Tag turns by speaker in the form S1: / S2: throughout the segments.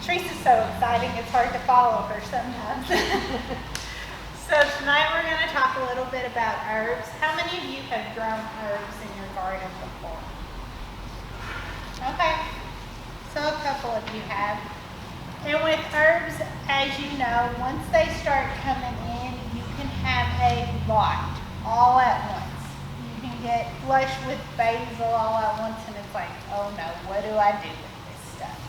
S1: Teresa's so exciting, it's hard to follow her sometimes. So tonight we're going to talk a little bit about herbs. How many of you have grown herbs in your garden before? Okay, so a couple of you have. And with herbs, as you know, once they start coming in, you can have a lot all at once. You can get flush with basil all at once and it's like, oh no, what do I do with this stuff?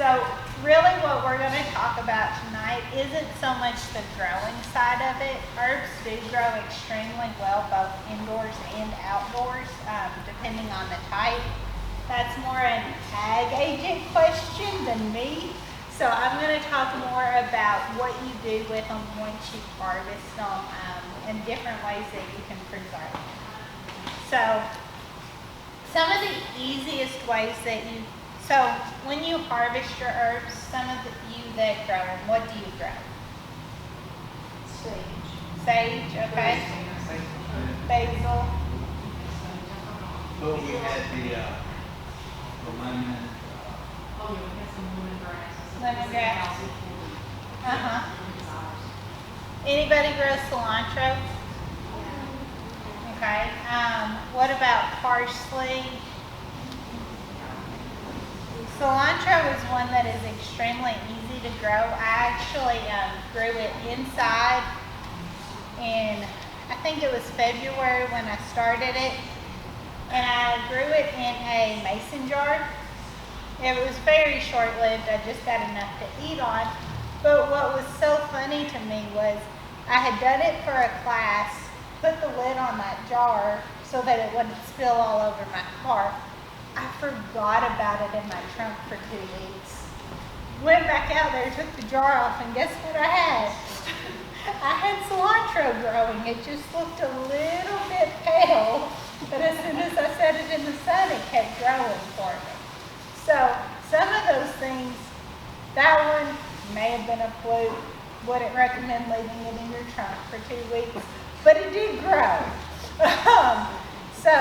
S1: So really what we're going to talk about tonight isn't so much the growing side of it. Herbs do grow extremely well both indoors and outdoors, depending on the type. That's more an ag agent question than me. So I'm going to talk more about what you do with them once you harvest them, and different ways that you can preserve them. So some of the easiest ways that so when you harvest your herbs, some of you that grow them, what do you grow?
S2: Sage.
S1: Sage, okay. Basil.
S3: But we had the lemon.
S2: Oh, yeah, we got some lemongrass.
S1: Lemongrass. Anybody grow cilantro? Okay. What about parsley? Cilantro is one that is extremely easy to grow. I actually grew it inside in, I think it was February when I started it. And I grew it in a mason jar. It was very short-lived. I just got enough to eat on. But what was so funny to me was I had done it for a class, put the lid on that jar so that it wouldn't spill all over my car. I forgot about it in my trunk for 2 weeks. Went back out there, took the jar off, and guess what I had? I had cilantro growing. It just looked a little bit pale, but as soon as I set it in the sun, it kept growing for me. So some of those things, that one may have been a fluke. Wouldn't recommend leaving it in your trunk for 2 weeks, but it did grow. So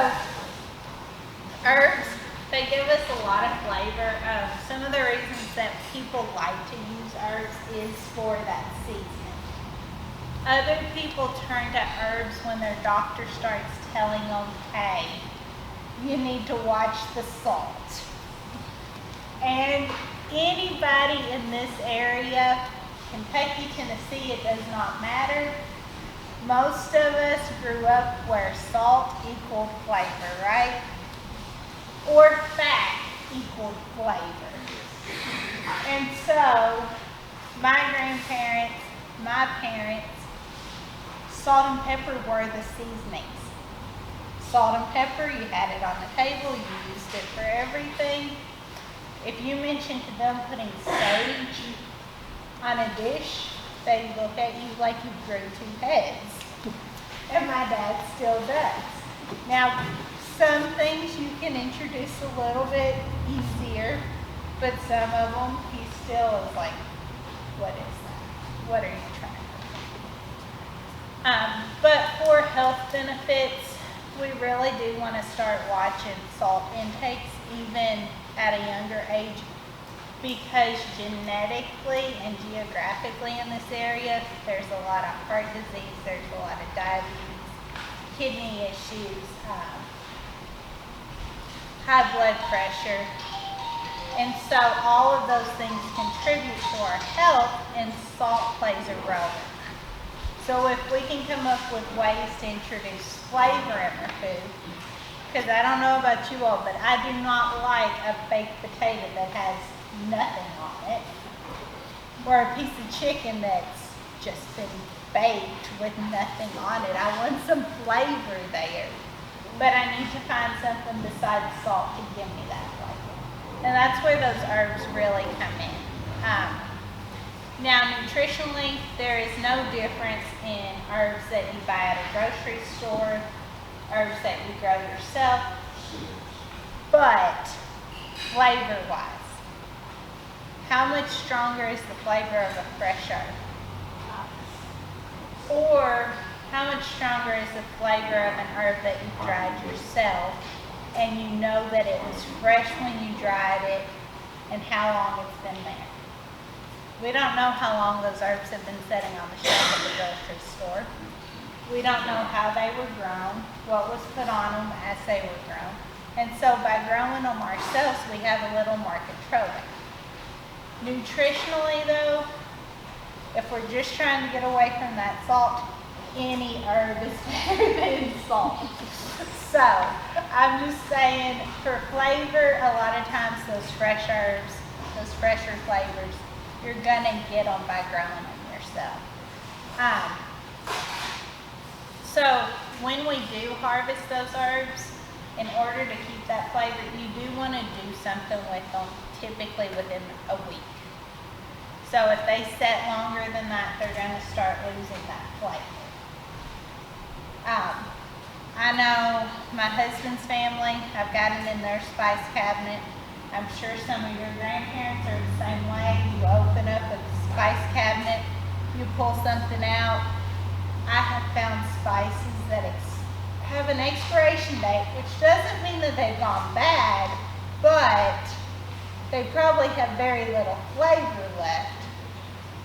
S1: herbs, they give us a lot of flavor. Some of the reasons that people like to use herbs is for that seasoning. Other people turn to herbs when their doctor starts telling them, hey, you need to watch the salt. And anybody in this area, Kentucky, Tennessee, it does not matter. Most of us grew up where salt equaled flavor, right? Or fat equaled flavor. And so, my grandparents, my parents, salt and pepper were the seasonings. Salt and pepper, you had it on the table, you used it for everything. If you mentioned to them putting sage on a dish, they look at you like you grew 2 heads. And my dad still does. Now, some things you can introduce a little bit easier, but some of them he still is like, what is that? What are you trying to do? But for health benefits, we really do want to start watching salt intakes even at a younger age, because genetically and geographically in this area, there's a lot of heart disease, there's a lot of diabetes, kidney issues, high blood pressure. And so all of those things contribute to our health, and salt plays a role in that. So if we can come up with ways to introduce flavor in our food, because I don't know about you all, but I do not like a baked potato that has nothing on it, or a piece of chicken that's just been baked with nothing on it. I want some flavor there, but I need to find something besides salt to give me that flavor. And that's where those herbs really come in. Now, nutritionally, there is no difference in herbs that you buy at a grocery store, herbs that you grow yourself, but flavor-wise, how much stronger is the flavor of a fresh herb? Or how much stronger is the flavor of an herb that you dried yourself and you know that it was fresh when you dried it and how long it's been there? We don't know how long those herbs have been sitting on the shelf at the grocery store. We don't know how they were grown, what was put on them as they were grown. And so by growing them ourselves, we have a little more control. Nutritionally though, if we're just trying to get away from that salt, any herb is better than salt. So I'm just saying, for flavor, a lot of times those fresh herbs, those fresher flavors, you're gonna get them by growing them yourself. So when we do harvest those herbs, in order to keep that flavor, you do want to do something with them, typically within a week. So if they set longer than that, they're going to start losing that flavor. I know my husband's family, I've got it in their spice cabinet. I'm sure some of your grandparents are the same way. You open up a spice cabinet, you pull something out. I have found spices that have an expiration date, which doesn't mean that they've gone bad, but they probably have very little flavor left.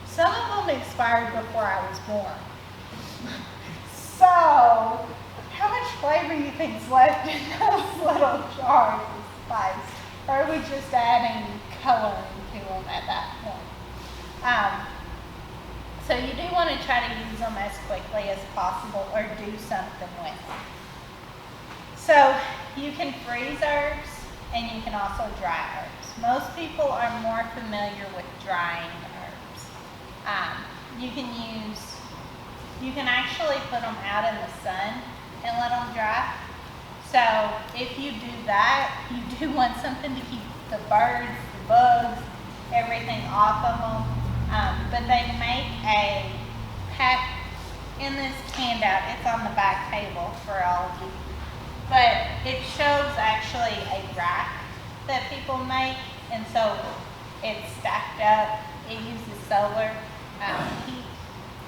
S1: Some of them expired before I was born. So, how much flavor do you think is left in those little jars of spice? Or are we just adding coloring to them at that point? So you do want to try to use them as quickly as possible or do something with them. So you can freeze herbs and you can also dry herbs. Most people are more familiar with drying herbs. You can actually put them out in the sun and let them dry. So if you do that, you do want something to keep the birds, the bugs, everything off of them. But they make a pack in this handout. It's on the back table for all of you. But it shows actually a rack that people make, and so it's stacked up. It uses solar heat,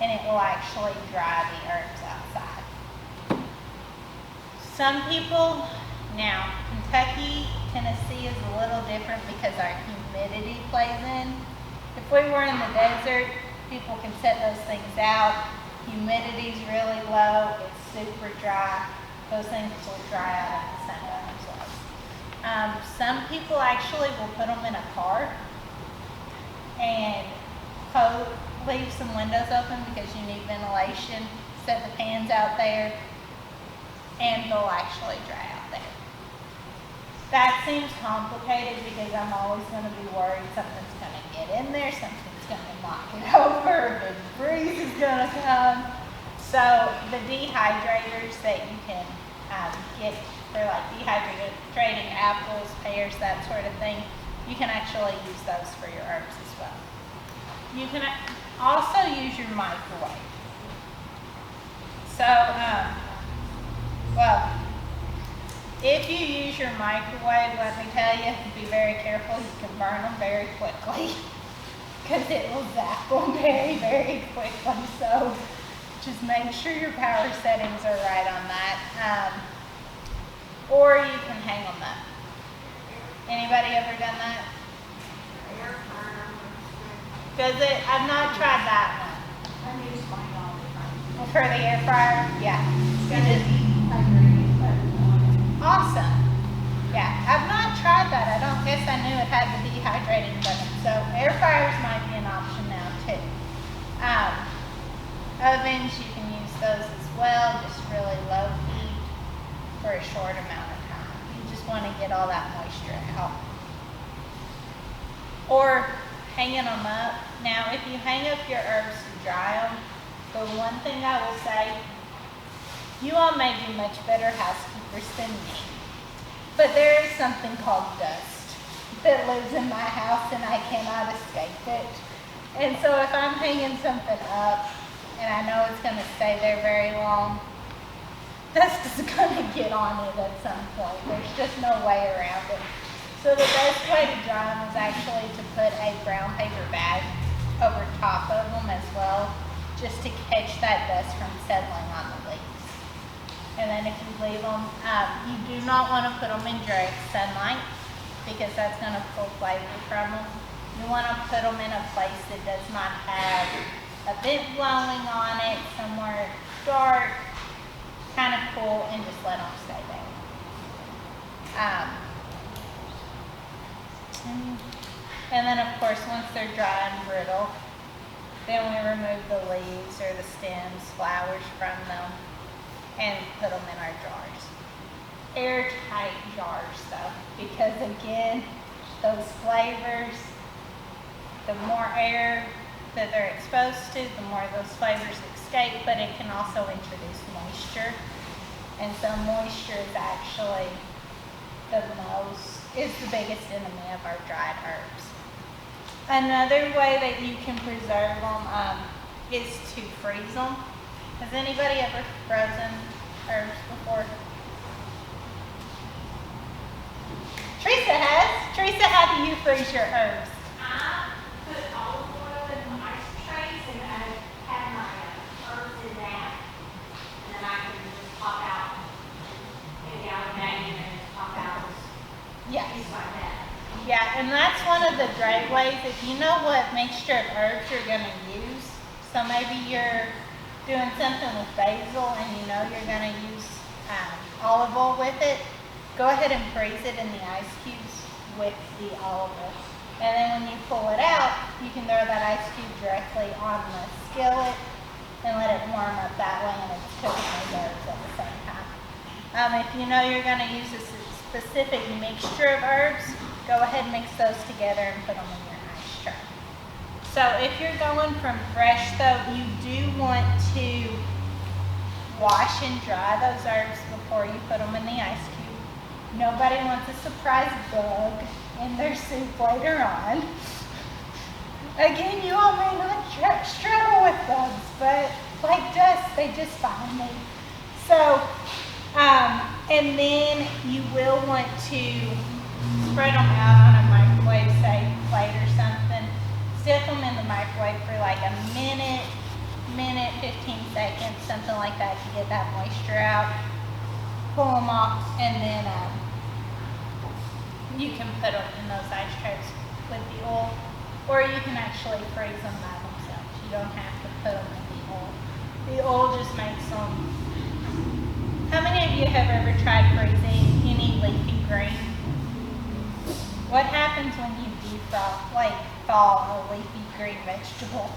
S1: and it will actually dry the herbs outside. Some people, now Kentucky, Tennessee is a little different because our humidity plays in. If we were in the desert, people can set those things out. Humidity's really low, it's super dry. Those things will dry out in the sun by themselves. Some people actually will put them in a car and leave some windows open because you need ventilation, set the fans out there, and they'll actually dry out there. That seems complicated because I'm always going to be worried something's going to get in there, something's going to knock it over, a big breeze is going to come. So the dehydrators that you can get for like dehydrating apples, pears, that sort of thing, you can actually use those for your herbs as well. You can also use your microwave. So, well, if you use your microwave, let me tell you, be very careful. You can burn them very quickly because it will zap them very, very quickly. So just make sure your power settings are right on that. Or you can hang them up. Anybody ever done that? Does it? I've not tried that one.
S2: I use mine all the time.
S1: For the air fryer? Yeah.
S2: It's got a dehydrating button on it.
S1: Awesome. Yeah, I've not tried that. I don't guess I knew it had the dehydrating button. So air fryers might be an option now too. Ovens, you can use those as well, just really low heat for a short amount of time. You just want to get all that moisture out. Or hanging them up. Now, if you hang up your herbs to dry them, the one thing I will say, you all may be much better housekeepers than me, but there is something called dust that lives in my house and I cannot escape it. And so if I'm hanging something up and I know it's going to stay there very long, dust is going to get on it at some point. There's just no way around it. So the best way to dry them is actually to put a brown paper bag over top of them as well, just to catch that dust from settling on the leaves. And then if you leave them, you do not want to put them in direct sunlight because that's going to pull flavor from them. You want to put them in a place that does not have a vent blowing on it, somewhere dark, kind of cool, and just let them stay there. And then of course, once they're dry and brittle, then we remove the leaves or the stems, flowers from them, and put them in our jars. Airtight jars though, because again, those flavors, the more air that they're exposed to, the more those flavors escape, but it can also introduce moisture. And so moisture is actually is the biggest enemy of our dried herbs. Another way that you can preserve them is to freeze them. Has anybody ever frozen herbs before? Teresa has. Teresa, how do you freeze your herbs?
S2: I put olive oil in my ice trays and I have my herbs in that. And then I can just pop out, maybe out of bag and then just pop out
S1: Yes.
S2: things like that.
S1: Yeah, and that's one of the great ways. If you know what mixture of herbs you're going to use, so maybe you're doing something with basil and you know you're going to use olive oil with it, go ahead and freeze it in the ice cubes with the olive oil. And then when you pull it out, you can throw that ice cube directly on the skillet and let it warm up that way, and it's cooking those herbs at the same time. If you know you're going to use a specific mixture of herbs, go ahead and mix those together and put them in your ice tray. So if you're going from fresh though, you do want to wash and dry those herbs before you put them in the ice cube. Nobody wants a surprise bug in their soup later on. Again, you all may not struggle with bugs, but like dust, they just find me. So, and then you will want to spread them out on a microwave safe plate or something. Stick them in the microwave for like a minute, 15 seconds, something like that to get that moisture out. Pull them off, and then you can put them in those ice trays with the oil, or you can actually freeze them by themselves. You don't have to put them in the oil. The oil just makes them. How many of you have ever tried freezing any leafy green? What happens when you thaw a leafy green vegetable?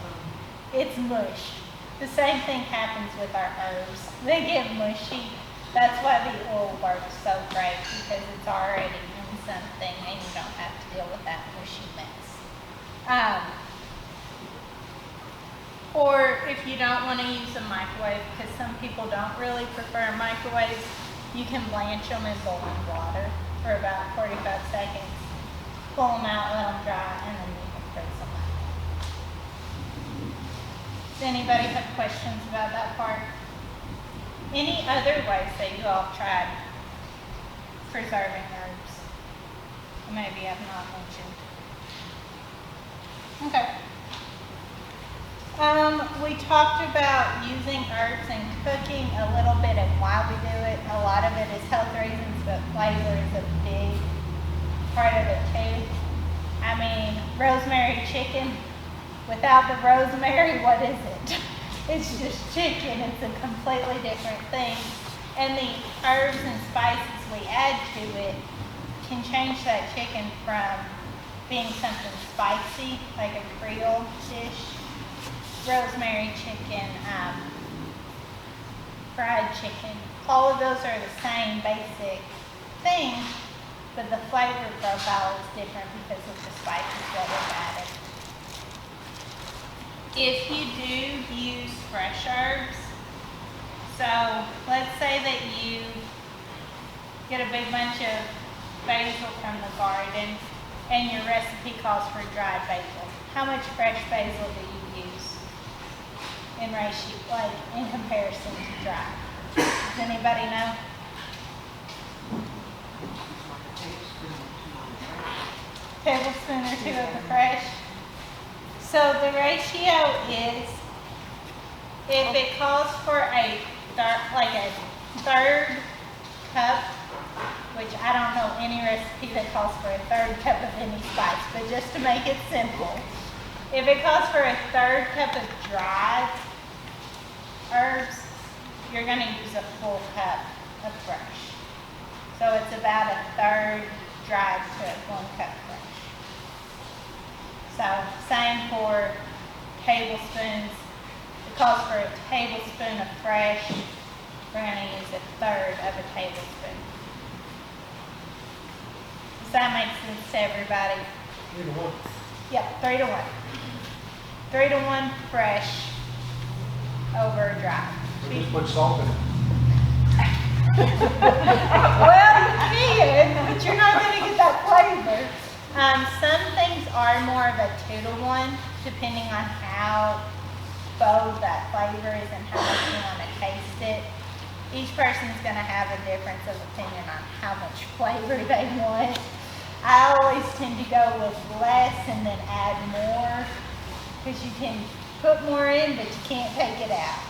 S1: It's mush. The same thing happens with our herbs. They get mushy. That's why the oil works so great, because it's already in something and you don't have to deal with that mushy mess. Or if you don't want to use a microwave, because some people don't really prefer microwaves, you can blanch them in boiling water for about 45 seconds. Pull them out, let them dry, and then you can freeze them out. Does anybody have questions about that part? Any other ways that you all tried preserving herbs? Maybe I've not mentioned. Okay. We talked about using herbs in cooking a little bit and why we do it. A lot of it is health reasons, but flavor is a big part of it too. I mean, rosemary chicken, without the rosemary, what is it? It's just chicken. It's a completely different thing. And the herbs and spices we add to it can change that chicken from being something spicy, like a Creole dish, rosemary chicken, fried chicken. All of those are the same basic thing, but the flavor profile is different because of the spices that we've added. If you do use fresh herbs, so let's say that you get a big bunch of basil from the garden and your recipe calls for dried basil. How much fresh basil do you use in ratio, like in comparison to dry? Does anybody know? Tablespoon or two of the fresh. So the ratio is, if it calls for a third cup which I don't know any recipe that calls for a third cup of any spice, but just to make it simple, if it calls for a third cup of dried herbs, you're going to use a full cup of fresh. So it's about a third dried to 1 cup fresh. So same for tablespoons. It calls for a tablespoon of fresh. We're going to use a third of a tablespoon. Does that make sense to everybody?
S4: 3 to 1.
S1: Yep, 3 to 1. 3 to 1 fresh over dry.
S4: So just put salt in it.
S1: Well, you can, but you're not going to get that flavor. Some things are more of a 2 to 1, depending on how bold that flavor is and how much you want to taste it. Each person's going to have a difference of opinion on how much flavor they want. I always tend to go with less and then add more, because you can put more in, but you can't take it out.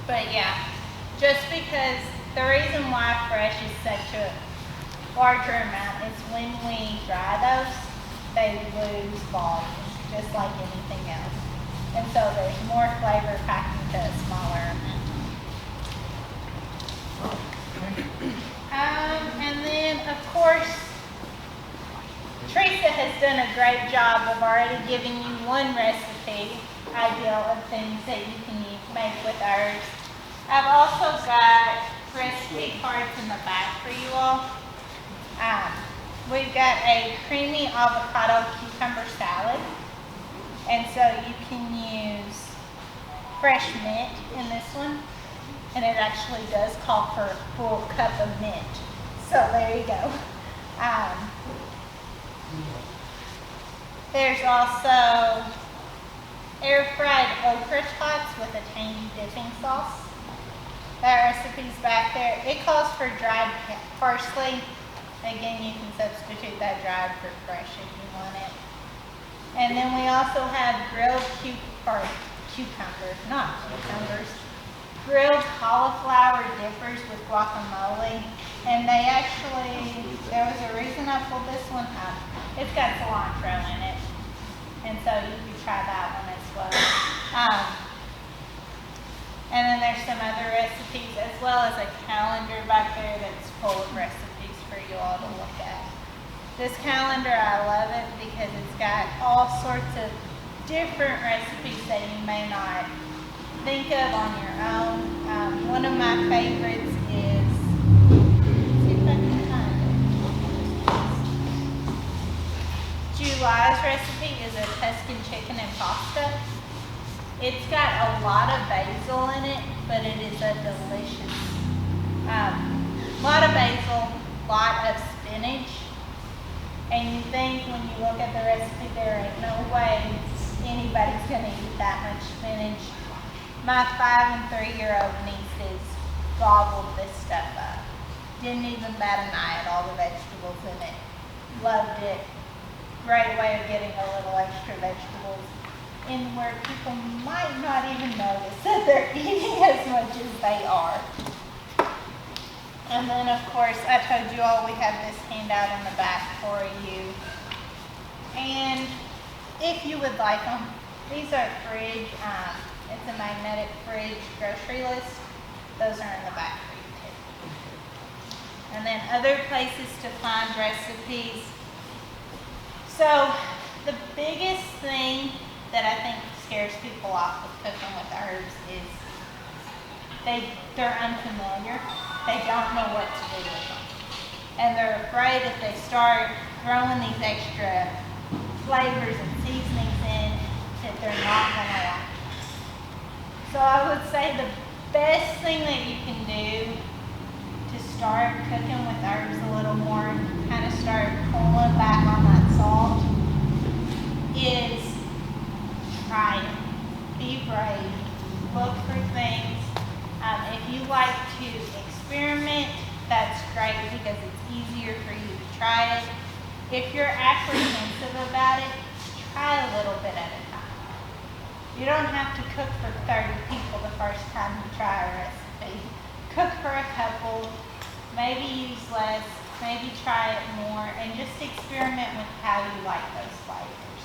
S1: But yeah, just because the reason why fresh is such a larger amount is when we dry those, they lose volume, just like anything else. And so there's more flavor packed into a smaller amount. And then, of course, Teresa has done a great job of already giving you one recipe ideal of things that you can make with herbs. I've also got recipe cards in the back for you all. We've got a creamy avocado cucumber salad. And so you can use fresh mint in this one. And it actually does call for a full cup of mint. So there you go. There's also air fried okra tots with a tangy dipping sauce. That recipe's back there. It calls for dried parsley. Again, you can substitute that dried for fresh if you want it. And then we also have grilled grilled cauliflower dippers with guacamole. And they actually, there was a reason I pulled this one up. It's got cilantro in it. And so you could try that one as well. And then there's some other recipes, as well as a calendar back there that's full of recipes for you all to look at. This calendar, I love it because it's got all sorts of different recipes that you may not think of on your own. One of my favorites is, let's see if I can find it. July's recipe is a Tuscan chicken and pasta. It's got a lot of basil in it, but it is a delicious, lot of basil, lot of spinach. And you think when you look at the recipe, there ain't no way anybody's going to eat that much spinach. My 5 and 3-year-old nieces gobbled this stuff up. Didn't even bat an eye at all the vegetables in it. Loved it. Great way of getting a little extra vegetables in where people might not even notice that they're eating as much as they are. And then, of course, I told you all we have this handout in the back for you. And if you would like them, these are fridge, it's a magnetic fridge grocery list. Those are in the back for you too. And then other places to find recipes. So the biggest thing that I think scares people off with cooking with herbs is they're unfamiliar. They don't know what to do with them. And they're afraid if they start throwing these extra flavors and seasonings in that they're not going to like. So I would say the best thing that you can do to start cooking with herbs a little more and kind of start pulling back on that salt is try it. Be brave. Look for things. If you like to experiment, that's great because it's easier for you to try it. If you're apprehensive about it, try a little bit at a time. You don't have to cook for 30 people the first time you try a recipe. Cook for a couple, maybe use less, maybe try it more, and just experiment with how you like those flavors.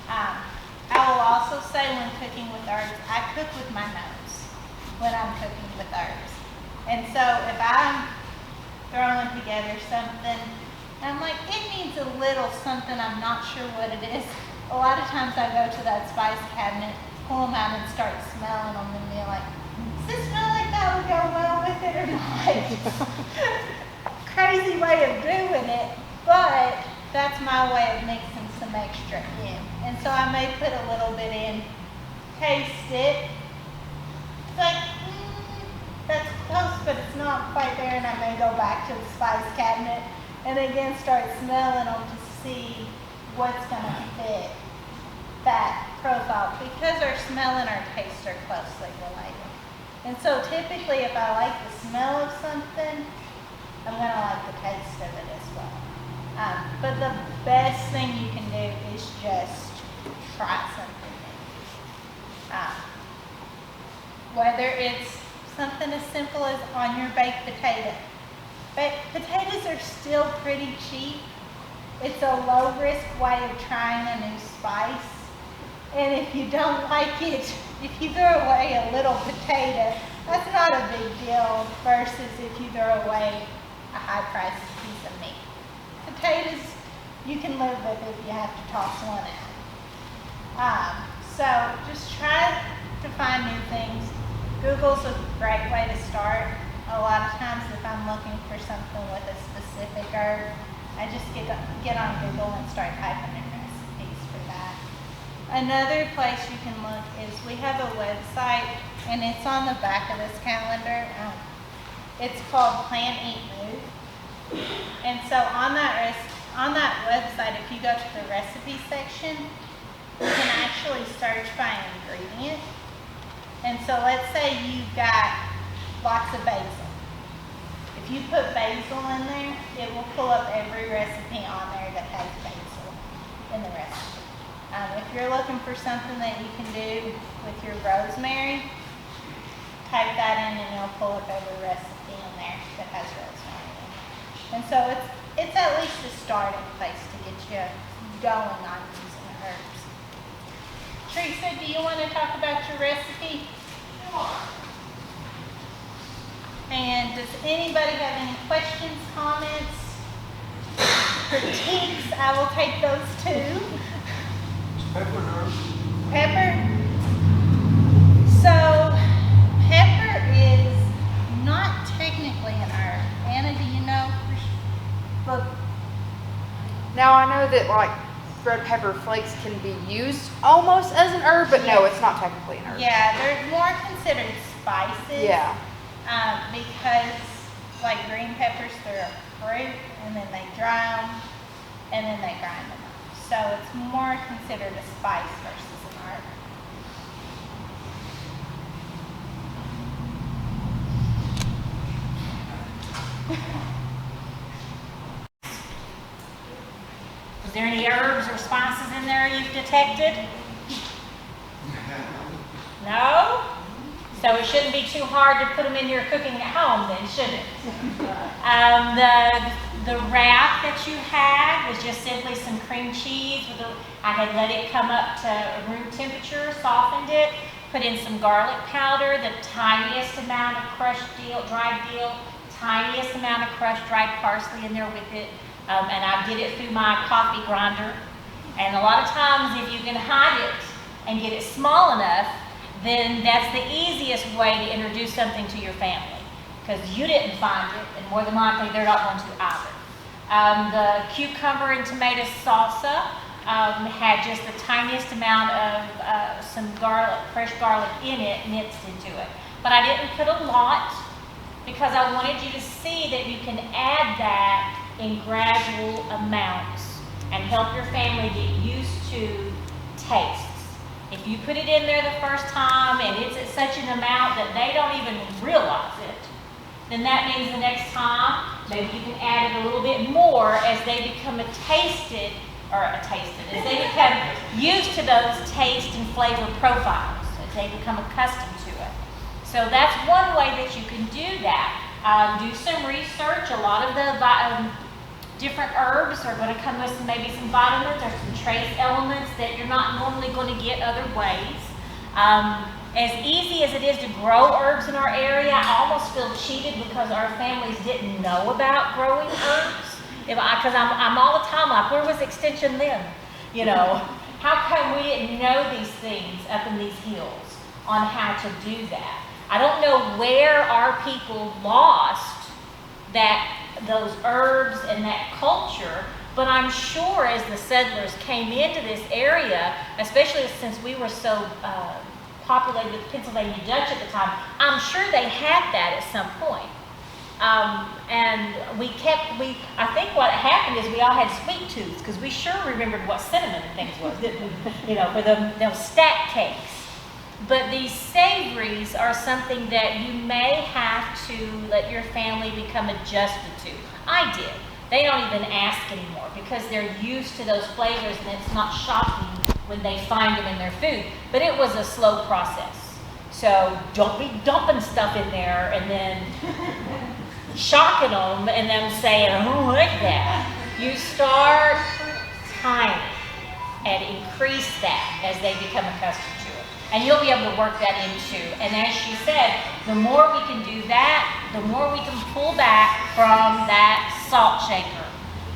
S1: I will also say when cooking with herbs, I cook with my nose when I'm cooking with herbs. And so if I'm throwing together something, I'm like, it needs a little something, I'm not sure what it is. A lot of times I go to that spice cabinet, pull them out and start smelling them and be like, does this smell like that would go well with it or not? Crazy way of doing it, but that's my way of mixing some extra in. And so I may put a little bit in, taste it. It's like, that's close, but it's not quite there, and I may go back to the spice cabinet and again start smelling them to see what's going to fit that profile, because our smell and our taste are closely related. And so typically if I like the smell of something, I'm going to like the taste of it as well. But the best thing you can do is just try something new. Whether it's something as simple as on your baked potato. Baked potatoes are still pretty cheap. It's a low risk way of trying a new spice. And if you don't like it, if you throw away a little potato, that's not a big deal versus if you throw away a high priced piece of meat. Potatoes, you can live with if you have to toss one out. So just try to find new things. Google's a great way to start. A lot of times if I'm looking for something with a specific herb, I just get on Google and start typing in recipes for that. Another place you can look is we have a website, and it's on the back of this calendar. It's called Plan, Eat, Move. And so on that website, if you go to the recipe section, you can actually search by ingredient. And so let's say you've got lots of basil. If you put basil in there, it will pull up every recipe on there that has basil in the recipe. If you're looking for something that you can do with your rosemary, type that in and it'll pull up every recipe in there that has rosemary in it. And so it's at least a starting place to get you going on using herbs. Teresa, do you want to talk about your recipe?
S2: Sure.
S1: And does anybody have any questions, comments, critiques? I will take those too.
S4: Pepper and herbs.
S1: Pepper. So pepper is not technically an herb. Anna, do you know? Look,
S5: Now I know that like red pepper flakes can be used almost as an herb, but no, it's not technically an herb.
S1: yeah, they're more considered spices.
S5: Yeah.
S1: Because like green peppers, they're a fruit, and then they dry them, and then they grind them up. So it's more considered a spice versus an herb.
S2: Was there any herbs or spices in there you've detected? No? So it shouldn't be too hard to put them in your cooking at home then, should it? The wrap that you had was just simply some cream cheese. I had let it come up to room temperature, softened it, put in some garlic powder, the tiniest amount of crushed dried dill, tiniest amount of crushed dried parsley in there with it. And I did it through my coffee grinder. And a lot of times if you can hide it and get it small enough, then that's the easiest way to introduce something to your family, because you didn't find it, and more than likely they're not going to either. The cucumber and tomato salsa had just the tiniest amount of some garlic, fresh garlic in it, mixed into it. But I didn't put a lot because I wanted you to see that you can add that in gradual amounts and help your family get used to tastes. If you put it in there the first time and it's at such an amount that they don't even realize it, then that means the next time maybe you can add it a little bit more as they become as they become used to those taste and flavor profiles, as they become accustomed to it. So that's one way that you can do that. Do some research. A lot of the different herbs are going to come with maybe some vitamins or some trace elements that you're not normally going to get other ways. As easy as it is to grow herbs in our area, I almost feel cheated because our families didn't know about growing herbs. Because I'm all the time like, where was Extension then? You know, how come we didn't know these things up in these hills on how to do that? I don't know where our people lost those herbs and that culture, but I'm sure as the settlers came into this area, especially since we were so populated with Pennsylvania Dutch at the time, I'm sure they had that at some point. And I think what happened is we all had sweet tooths because we sure remembered what cinnamon and things was, didn't we? You know, for those stack cakes. But these savories are something that you may have to let your family become adjusted to. I did. They don't even ask anymore because they're used to those flavors and it's not shocking when they find them in their food. But it was a slow process. So don't be dumping stuff in there and then shocking them and them saying, I don't like that. You start tiny and increase that as they become accustomed to it. And you'll be able to work that into. And as she said, the more we can do that, the more we can pull back from that salt shaker.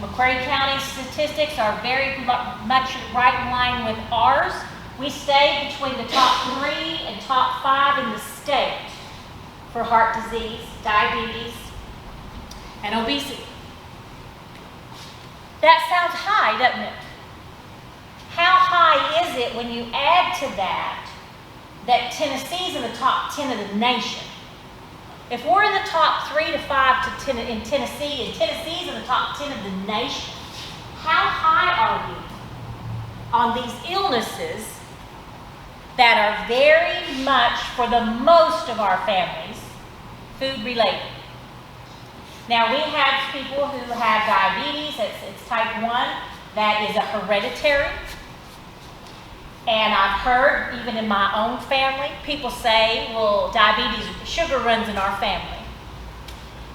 S2: McCrae County statistics are very much right in line with ours. We stay between the top 3 and top 5 in the state for heart disease, diabetes, and obesity. That sounds high, doesn't it? How high is it when you add to that Tennessee's in the top 10 of the nation? If we're in the top 3 to 5 to 10 in Tennessee, and Tennessee's in the top 10 of the nation, how high are we on these illnesses that are very much, for the most of our families, food related? Now we have people who have diabetes, it's type 1, that is a hereditary. And I've heard, even in my own family, people say, well, diabetes, sugar runs in our family.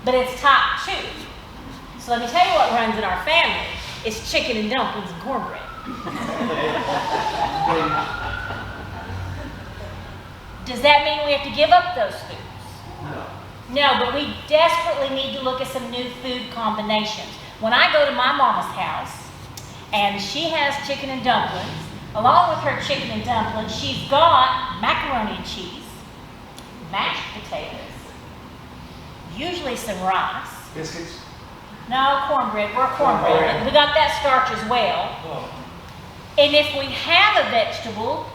S2: But it's type 2. So let me tell you what runs in our family. It's chicken and dumplings and cornbread. Does that mean we have to give up those foods? No, but we desperately need to look at some new food combinations. When I go to my mama's house, and she has chicken and dumplings, along with her chicken and dumplings, she's got macaroni and cheese, mashed potatoes, usually some rice.
S4: Biscuits?
S2: No, cornbread. We're cornbread. We got that starch as well.
S4: Oh.
S2: And if we have a vegetable,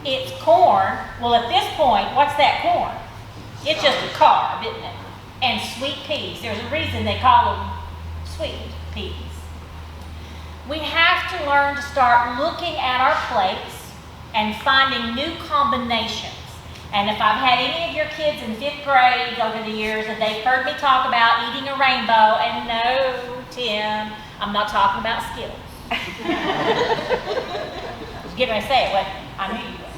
S2: it's corn. Well, at this point, what's that corn? It's just a carb, isn't it? And sweet peas. There's a reason they call them sweet peas. We have to learn to start looking at our plates and finding new combinations. And if I've had any of your kids in 5th grade over the years and they've heard me talk about eating a rainbow, and no, Tim, I'm not talking about Skittles. I was getting ready to say it, but I knew you was.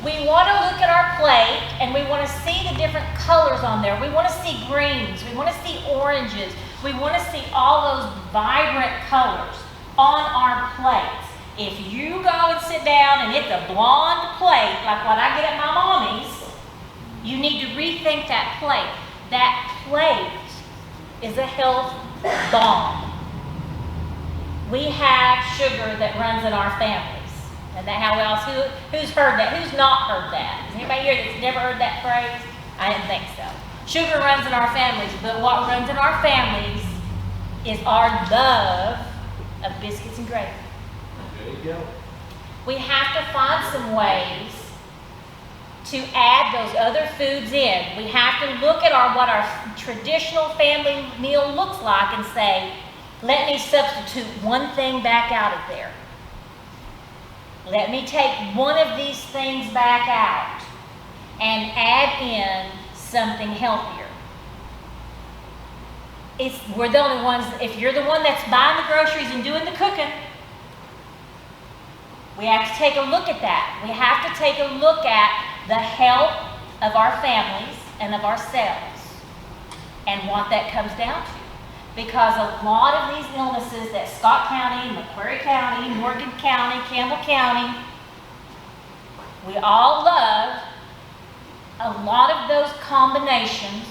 S2: We want to look at our plate and we want to see the different colors on there. We want to see greens. We want to see oranges. We want to see all those vibrant colors on our plates. If you go and sit down and it's a blonde plate, like what I get at my mommy's, you need to rethink that plate. That plate is a health bomb. We have sugar that runs in our families. And that how else? Who's heard that? Who's not heard that? Is anybody here that's never heard that phrase? I didn't think so. Sugar runs in our families, but what runs in our families is our love of biscuits and gravy.
S4: There you go.
S2: We have to find some ways to add those other foods in. We have to look at what our traditional family meal looks like and say, let me substitute one thing back out of there. Let me take one of these things back out and add in something healthier. We're the only ones, if you're the one that's buying the groceries and doing the cooking, we have to take a look at that. We have to take a look at the health of our families and of ourselves. and what that comes down to. Because a lot of these illnesses that Scott County, McQuarrie County, Morgan County, Campbell County, we all love, a lot of those combinations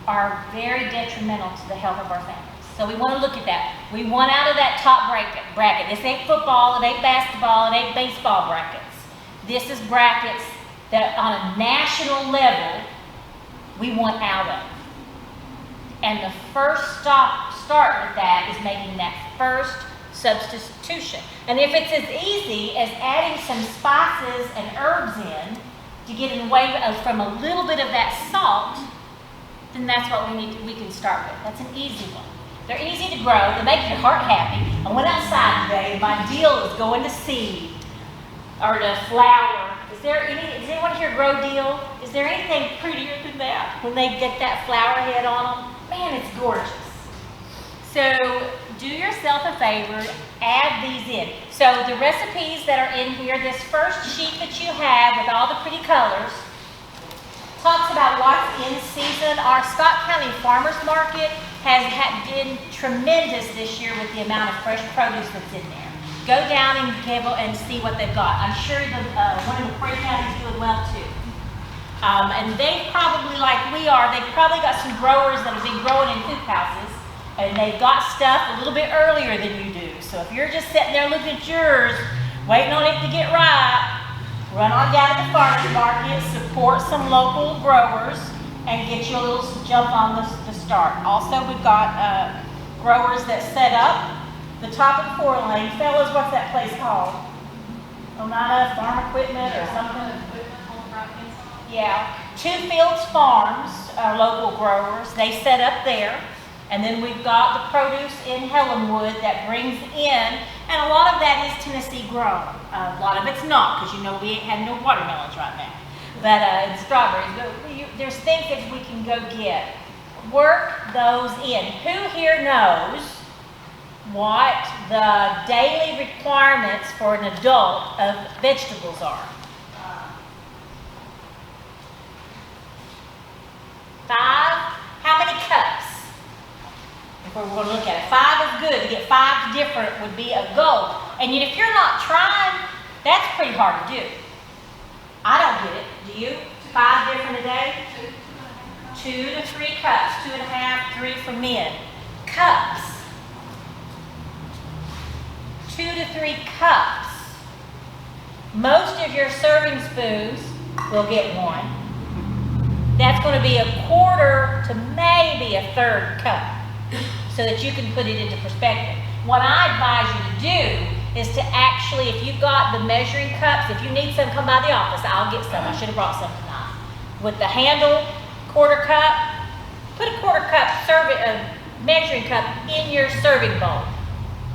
S2: are very detrimental to the health of our families. So we want to look at that. We want out of that top bracket. This ain't football, it ain't basketball, it ain't baseball brackets. This is brackets that on a national level, we want out of. And the first start with that is making that first substitution. And if it's as easy as adding some spices and herbs in to get away from a little bit of that salt, then that's what we can start with. That's an easy one. They're easy to grow. They make your heart happy. I went outside today, and my deal is going to seed or to flower. Does anyone here grow deal? Is there anything prettier than that when they get that flower head on them? Man, it's gorgeous. So do yourself a favor, add these in. So the recipes that are in here, this first sheet that you have with all the pretty colors, talks about what's in season. Our Scott County Farmers Market has been tremendous this year with the amount of fresh produce that's in there. Go down and see what they've got. I'm sure one of the Prairie Counties is doing well too. And they probably, like we are, they've probably got some growers that have been growing in hoop houses, and they've got stuff a little bit earlier than you do. So if you're just sitting there looking at yours, waiting on it to get ripe, run on down to the farmers market, support some local growers, and get you a little jump on the start. Also, we've got growers that set up the top of the 4-lane. Fellas, what's that place called? Oneida Farm Equipment or something? Yeah. Two Fields Farms are local growers. They set up there. And then we've got the produce in Helenwood that brings in, and a lot of that is Tennessee grown. A lot of it's not, because you know we ain't had no watermelons right now. But and strawberries, but there's things that we can go get. Work those in. Who here knows what the daily requirements for an adult of vegetables are? 5? How many cups? If we're going to look at it, 5 is good. To get 5 different would be a goal. And yet if you're not trying, that's pretty hard to do. I don't get it. Do you? 5 different a day? 2 to 3 cups. 2.5, 3 for men. Cups. 2 to 3 cups. Most of your serving spoons will get 1. That's going to be a 1/4 to maybe a 1/3 cup, so that you can put it into perspective. What I advise you to do is to actually, if you've got the measuring cups, if you need some, come by the office. I'll get some. I should have brought some tonight. With the handle, 1/4 cup, put a 1/4 cup measuring cup in your serving bowl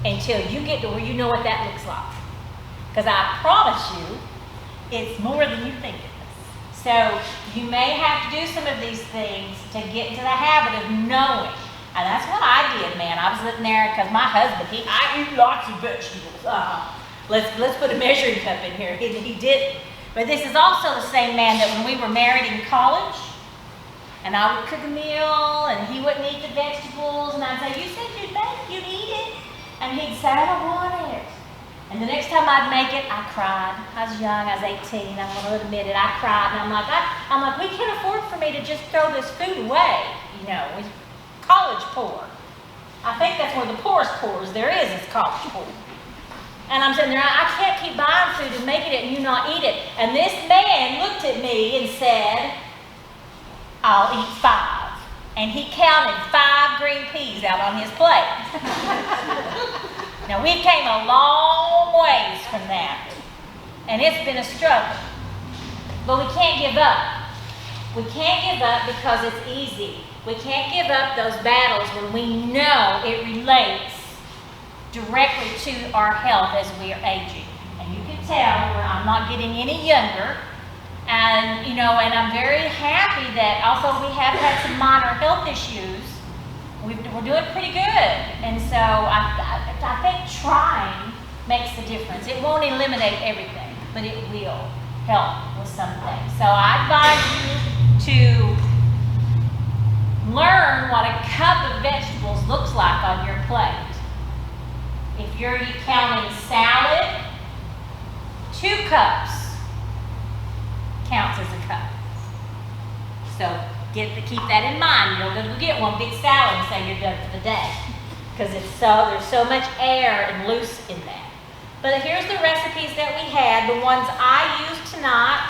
S2: until you get to where you know what that looks like. Because I promise you, it's more than you think it is. So you may have to do some of these things to get into the habit of knowing. And that's what I did, man. I was sitting there because my husband, I eat lots of vegetables. Let's put a measuring cup in here. He didn't. But this is also the same man that when we were married in college, and I would cook a meal, and he wouldn't eat the vegetables, and I'd say, "You said you'd make it, you'd eat it," and he'd say, "I don't want it." And the next time I'd make it, I cried. I was young, I was 18, I'm going to admit it, I cried, and I'm like, we can't afford for me to just throw this food away, you know. College poor. I think that's one of the poorest poors there is college poor. And I'm sitting there, I can't keep buying food and making it and you not eat it. And this man looked at me and said, "I'll eat 5." And he counted 5 green peas out on his plate. Now we came a long ways from that. And it's been a struggle. But we can't give up. We can't give up because it's easy. We can't give up those battles when we know it relates directly to our health as we are aging. And you can tell I'm not getting any younger. And, you know, and I'm very happy that although we have had some minor health issues, we're doing pretty good. And so I think trying makes a difference. It won't eliminate everything, but it will help with some things. So I advise you to learn what a cup of vegetables looks like on your plate. If you're counting salad, 2 cups counts as a cup. So keep that in mind. You don't go get one big salad and say you're done for the day, because there's so much air and loose in that. But here's the recipes that we had. The ones I used tonight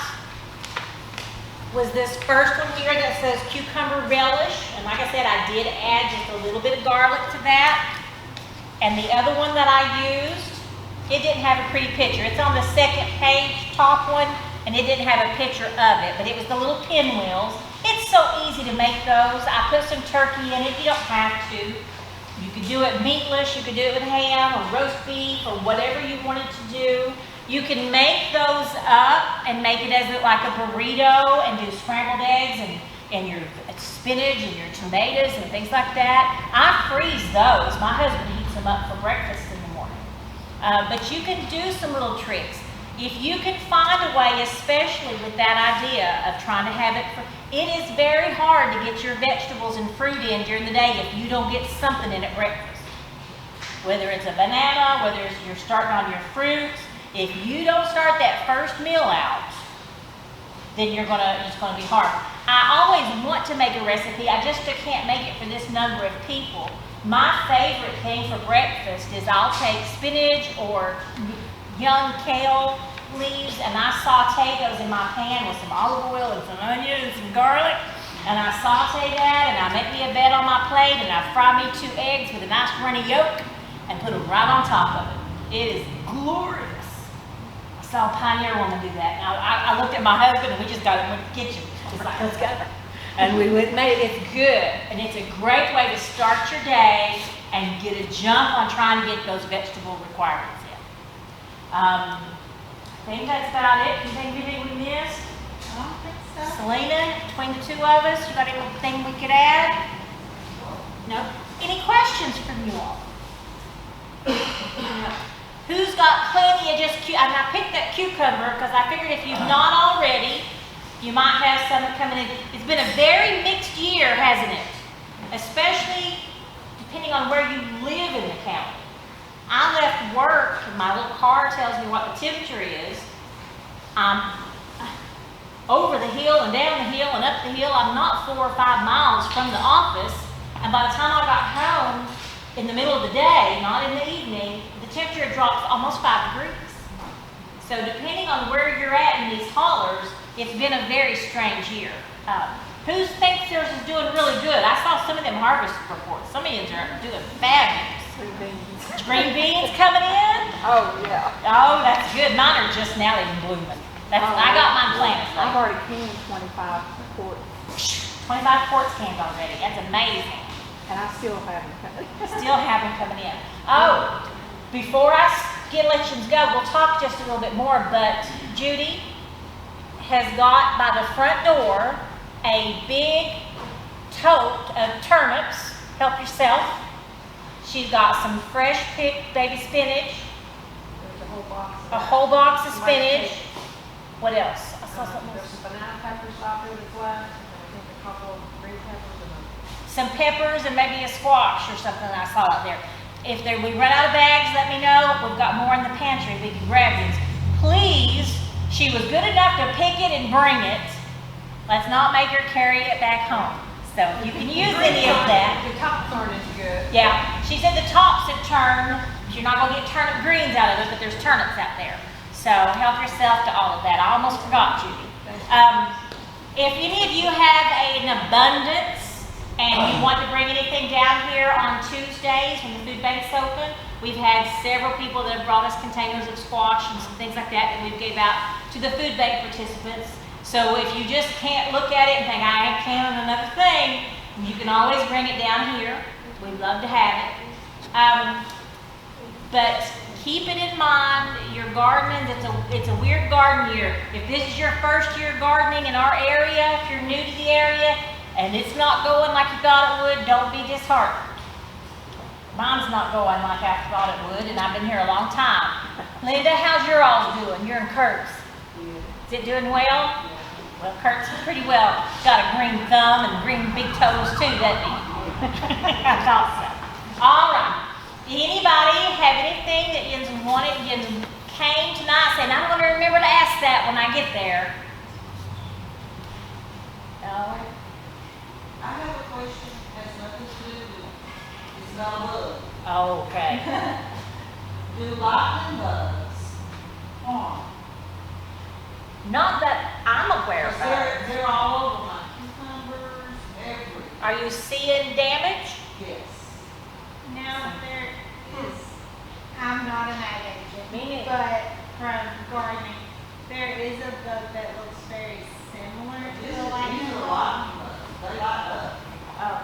S2: was this first one here that says cucumber relish. And like I said, I did add just a little bit of garlic to that. And the other one that I used, it didn't have a pretty picture. It's on the second page, top one, and it didn't have a picture of it, but it was the little pinwheels. It's so easy to make those. I put some turkey in it. You don't have to. You could do it meatless, you could do it with ham or roast beef or whatever you wanted to do. You can make those up and make it as like a burrito and do scrambled eggs and your spinach and your tomatoes and things like that. I freeze those. My husband heats them up for breakfast in the morning. But you can do some little tricks. If you can find a way, especially with that idea of trying to have it it is very hard to get your vegetables and fruit in during the day if you don't get something in at breakfast. Whether it's a banana, whether you're starting on your fruits, if you don't start that first meal out, then it's gonna be hard. I always want to make a recipe, I just can't make it for this number of people. My favorite thing for breakfast is I'll take spinach or young kale leaves and I saute those in my pan with some olive oil and some onion and some garlic, and I saute that and I make me a bed on my plate and I fry me 2 eggs with a nice runny yolk and put them right on top of it. It is glorious. I saw a Pioneer woman do that. Now, I looked at my husband and we just got it in the kitchen. He's like, let's go. And we went and made it. It's good. And it's a great way to start your day and get a jump on trying to get those vegetable requirements in. I think that's about it. Anything we missed?
S1: I don't think so.
S2: Selena, between the 2 of us, you got anything we could add? No? Any questions from you all? No. Who's got plenty of and I picked that cucumber because I figured if you've not already, you might have some coming in. It's been a very mixed year, hasn't it? Especially depending on where you live in the county. I left work and my little car tells me what the temperature is. I'm over the hill and down the hill and up the hill. I'm not 4 or 5 miles from the office. And by the time I got home in the middle of the day, not in the evening, the temperature drops almost 5 degrees. So depending on where you're at in these hollers, it's been a very strange year. Who thinks theirs is doing really good? I saw some of them harvest reports. Some of you are doing fabulous.
S5: Green beans.
S2: Green beans coming in?
S5: Oh, yeah.
S2: Oh, that's good. Mine are just now even blooming. I got mine planted.
S5: I've already canned 25 quarts.
S2: 25 quarts canned already. That's amazing.
S5: And I still haven't cut it.
S2: Still have them coming in. Oh, before I let you go, we'll talk just a little bit more, but Judy has got by the front door a big tote of turnips. Help yourself. She's got some fresh picked baby spinach.
S5: There's
S2: a whole box of
S5: Tomato
S2: spinach. What else? I saw something
S5: There's
S2: else.
S5: some banana peppers out there that's left, and I think a couple of green peppers and
S2: Some peppers and maybe a squash or something I saw out there. If we run out of bags, let me know. We've got more in the pantry. We can grab these. Please, she was good enough to pick it and bring it. Let's not make her carry it back home. So you can use any of that.
S5: The top corn is good.
S2: Yeah, she said the tops have turned. You're not going to get turnip greens out of it, but there's turnips out there. So help yourself to all of that. I almost forgot, Judy. If any of you have an abundance and you want to bring anything down here on Tuesdays when the food bank's open, we've had several people that have brought us containers of squash and some things like that we gave out to the food bank participants. So if you just can't look at it and think, I ain't canning another thing, you can always bring it down here. We'd love to have it. But keep it in mind, your gardening, it's a weird garden year. If this is your first year gardening in our area, if you're new to the area, and it's not going like you thought it would, don't be disheartened. Mine's not going like I thought it would, and I've been here a long time. Linda, how's your all's doing? You're in Kurt's. Is it doing well? Well, Kurt's pretty well got a green thumb and green big toes too, doesn't he? I thought so. All right. Anybody have anything that you wanted, you came tonight saying, I'm going to remember to ask that when I get there? No?
S6: I have a question, has nothing to do with, it's not a bug.
S2: Okay.
S6: Do lightning bugs harm?
S2: Not that I'm aware of.
S6: They're all over my cucumbers, everywhere.
S2: Are you seeing damage?
S6: Yes.
S1: Now, there is,
S6: Yes.
S1: I'm not an ag agent,
S2: Me neither.
S1: but from gardening, there is a bug that looks very similar to
S6: These
S1: the
S6: are
S1: lightning bug.
S6: lightning bugs, they light up.
S2: Oh.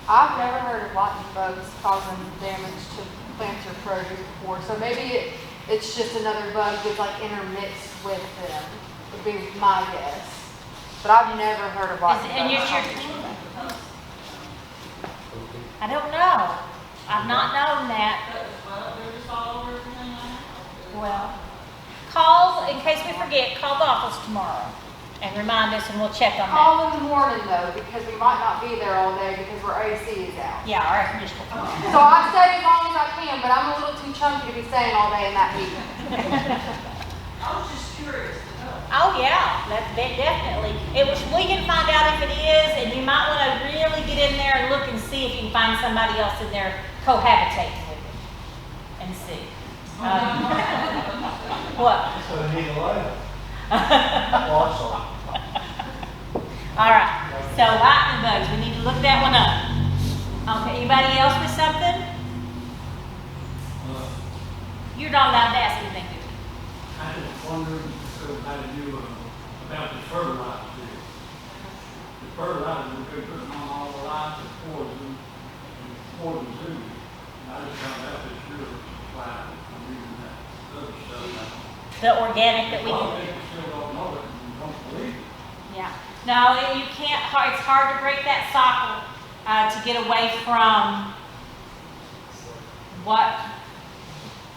S5: I've never heard of lightning bugs causing damage to plants or produce before, so maybe it's just another bug that's like intermixed with them, would be my guess. But I've never heard of lightning
S2: And
S5: bugs.
S2: I don't know. I've not known that.
S6: Well, they're just all over everything I have.
S2: Well, call, in case we forget, call the office tomorrow and remind us and we'll check on that.
S5: Call in the morning though, because we might not be there all day because our AC is out.
S2: Yeah, our air conditioner.
S5: So I stay as long as I can, but I'm a little too chunky to be staying all day in that heat.
S6: I was just curious to know.
S2: Oh, yeah, definitely. We can find out if it is, and you might want to really get in there and look and see if you can find somebody else in there cohabitating with it and see. What?
S4: So they need a light. Also.
S2: All right, so lightning bugs, we need to look that one up. Okay, anybody else with something? You're not allowed to ask anything, do you?
S7: I was wondering, so how do you, about the fertilizer here? The fertilizer, we've been putting on all the lights and poison, too. And I just found out this year, why I'm using that other stuff now.
S2: The organic that
S7: A
S2: we
S7: lot of
S2: can,
S7: people still don't know it and don't believe it.
S2: yeah. No, you can't, it's hard to break that cycle, to get away from what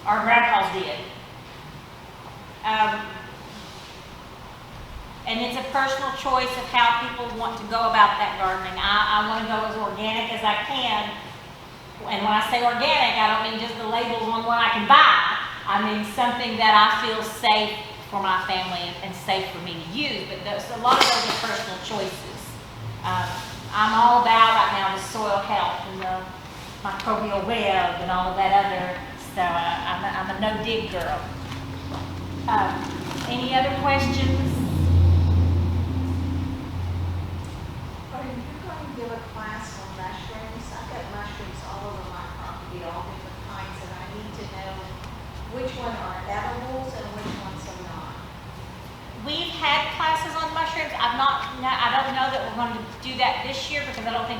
S2: our grandpas did. And it's a personal choice of how people want to go about that gardening. I want to go as organic as I can. And when I say organic, I don't mean just the labels on what I can buy. I mean something that I feel safe for my family and safe for me to use. But a lot of those are personal choices. I'm all about right now the soil health and the microbial web and all of that other. So I'm a no-dig girl. Any other questions?
S8: Are you going to give a class on mushrooms? I've got mushrooms all over my property, all different kinds, and I need to know which one are edibles and which ones are not.
S2: We've had classes on mushrooms. I don't know that we're going to do that this year because I don't think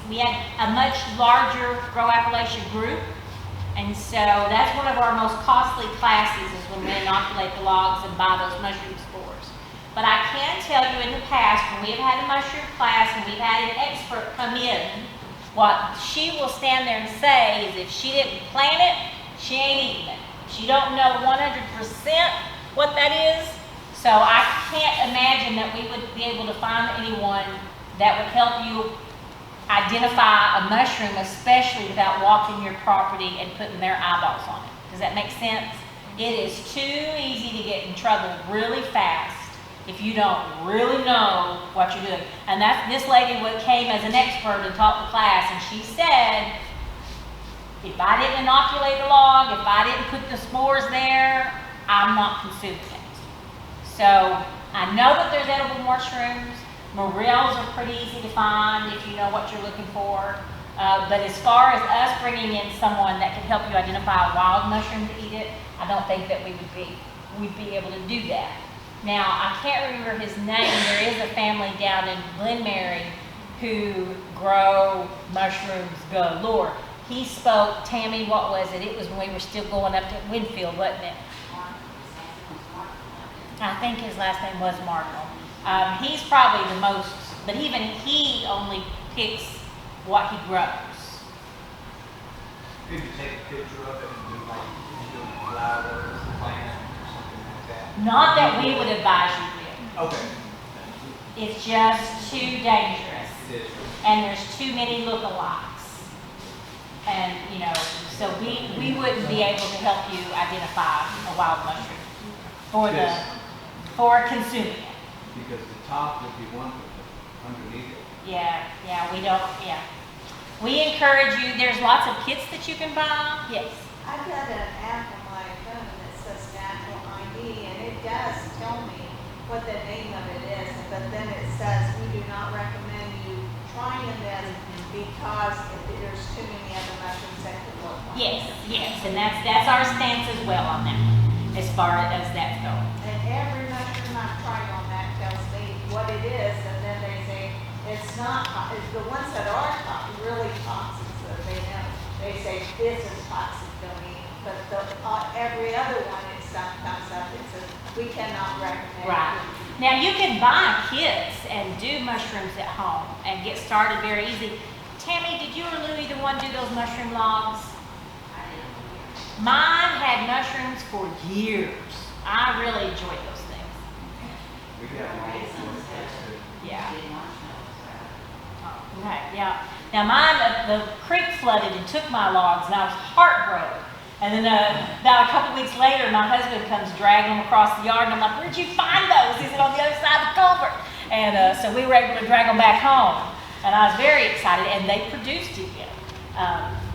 S2: we had a much larger Grow Appalachia group. And so that's one of our most costly classes is when we inoculate the logs and buy those mushroom spores. But I can tell you in the past, when we have had a mushroom class and we've had an expert come in, what she will stand there and say is if she didn't plant it, she ain't eating it. She don't know 100% what that is. So I can't imagine that we would be able to find anyone that would help you identify a mushroom, especially without walking your property and putting their eyeballs on it. Does that make sense? It is too easy to get in trouble really fast if you don't really know what you're doing. And this lady came as an expert and taught the class, and she said, if I didn't inoculate the log, if I didn't put the spores there, I'm not consuming it. So I know that there's edible mushrooms. Morels are pretty easy to find if you know what you're looking for. But as far as us bringing in someone that can help you identify a wild mushroom to eat it, I don't think that we'd be able to do that. Now, I can't remember his name. There is a family down in Glenmary who grow mushrooms galore. He spoke, Tammy, what was it? It was when we were still going up to Winfield, wasn't it? I think his last name was Markle. He's probably the most, but even he only picks what he grows.
S3: Could you take a picture of it and do like, flowers, plant, or something like that?
S2: Not that we would advise you with.
S3: Okay.
S2: It's just too dangerous.
S3: It is.
S2: And there's too many lookalikes. And, you know, so we wouldn't be able to help you identify a wild mushroom for consuming it.
S3: Because the top would be one with underneath it.
S2: Yeah, we don't, yeah. We encourage you, there's lots of kits that you can buy, yes.
S8: I've got an app on my phone that says Natural ID, and it does tell me what the name of it is, but then it says, we do not recommend you trying this because there's too many other mushrooms that could look like
S2: Yes,
S8: it.
S2: yes, and that's our stance as well on that one, as far as that's going.
S8: And every mushroom I've tried on that tells me what it is, and then they say, it's not, it's the ones that are really toxic, so they say, this is toxic, don't eat it. But every other one, it comes up, it says, we cannot recommend.
S2: Right. Now, you can buy kits and do mushrooms at home and get started very easy. Tammy, did you or Louie, the one do those mushroom logs? Mine had mushrooms for years. I really enjoyed those things.
S3: We got one with too.
S2: Yeah. Okay, yeah. Now mine, the creek flooded and took my logs, and I was heartbroken. And then about a couple weeks later, my husband comes dragging them across the yard, and I'm like, "Where'd you find those?" He said, "On the other side of the culvert." And so we were able to drag them back home, and I was very excited. And they produced again.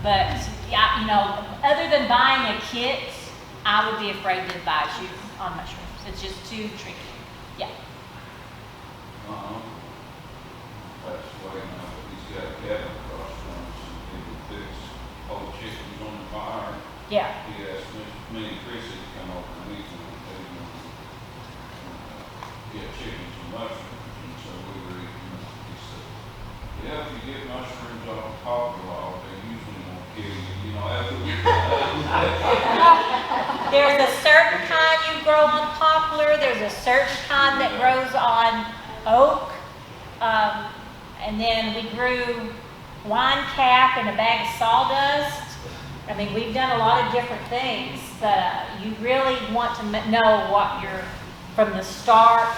S2: But yeah, you know, other than buying a kit, I would be afraid to advise you on mushrooms. It's just too tricky. Yeah.
S9: That's the way now, he's got a cabin across from us, and he would fix all the chickens on the fire.
S2: Yeah.
S9: He asked me and Chrissy to come over and meet him, and get chickens and mushrooms, and so we were eating, he said, yeah, if you get mushrooms off the poplar log, they usually won't kill you, you know, after we
S2: There's a certain kind you grow on poplar, there's a certain kind that grows on oak. And then we grew wine cap and a bag of sawdust. I mean, we've done a lot of different things, but you really want to know what you're, from the start,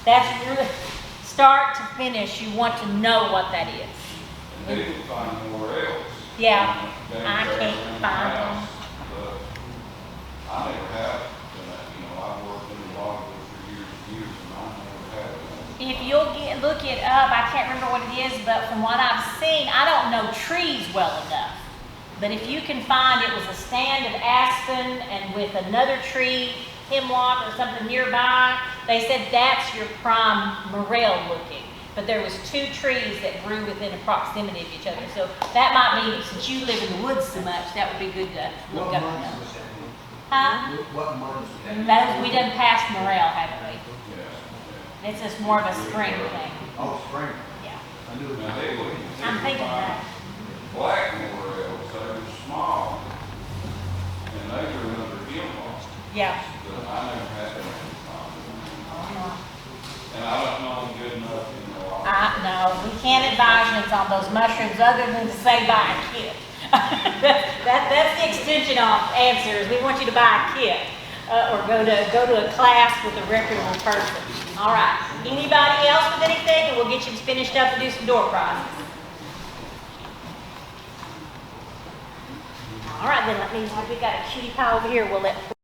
S2: that's really, start to finish, you want to know what that is.
S9: And they would find more else.
S2: Yeah,
S9: Down
S2: I
S9: there
S2: can't
S9: around the
S2: find
S9: house, but I never have, you know, I've worked in the log for years and years, and I never have one.
S2: If you'll look it up, I can't remember what it is, but from what I've seen, I don't know trees well enough. But if you can find, it was a stand of aspen and with another tree, hemlock or something nearby, they said that's your prime morel looking. But there was two trees that grew within a proximity of each other. So that might mean, since you live in the woods so much, that would be good to look
S4: What
S2: up.
S4: months was that?
S2: Huh?
S4: What months was that?
S2: We done passed morel, haven't we?
S9: Yeah.
S2: It's just more of a spring thing.
S4: Oh, spring.
S2: Yeah.
S4: I knew it was.
S9: Now, they would.
S2: I'm thinking that.
S9: Black morels, they were small, and they were under hemlock,
S2: Yeah.
S9: but I never had them. And I don't know them good enough, you know.
S2: No, we can't advise you on those mushrooms other than to say buy a kit. That's the extension of answers. We want you to buy a kit or go to a class with a reputable person. All right. Anybody else with anything? And we'll get you finished up and do some door prizes. All right, then let me. We got a cutie pie over here. We'll let.